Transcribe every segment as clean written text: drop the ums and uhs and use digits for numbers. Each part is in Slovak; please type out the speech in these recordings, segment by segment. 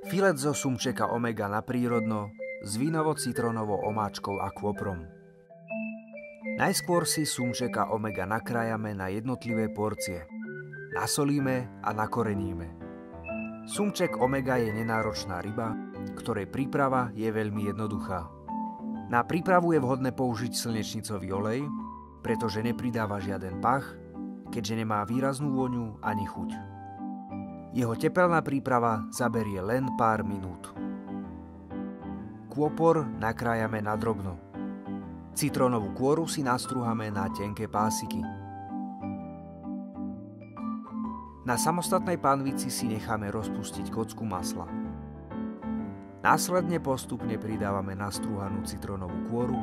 Filet zo sumčeka omega na prírodno s vínovo-citrónovou omáčkou a kôprom. Najskôr si sumčeka omega nakrájame na jednotlivé porcie. Nasolíme a nakoreníme. Sumček omega je nenáročná ryba, ktorej príprava je veľmi jednoduchá. Na prípravu je vhodné použiť slnečnicový olej, pretože nepridáva žiaden pach, keďže nemá výraznú vôňu ani chuť. Jeho tepelná príprava zaberie len pár minút. Kôpor nakrájame na drobno. Citrónovú kôru si nastrúhame na tenké pásiky. Na samostatnej panvici si necháme rozpustiť kocku masla. Následne postupne pridávame nastrúhanú citrónovú kôru.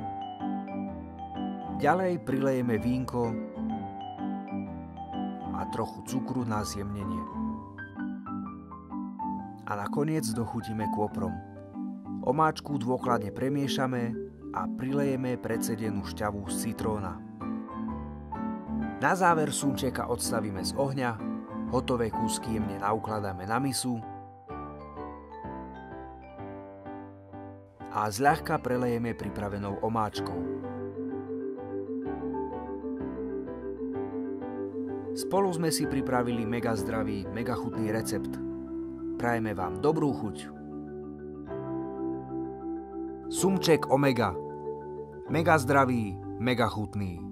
Ďalej prilejeme vínko a trochu cukru na zjemnenie. A nakoniec dochutíme kôprom. Omáčku dôkladne premiešame a prilejeme predsedenú šťavu z citróna. Na záver sumčeka odstavíme z ohňa, hotové kúsky jemne naukladáme na misu a zľahka prelejeme pripravenou omáčkou. Spolu sme si pripravili mega zdravý, mega chutný recept. Prajeme vám dobrú chuť. Sumček omega. Mega zdravý, mega chutný.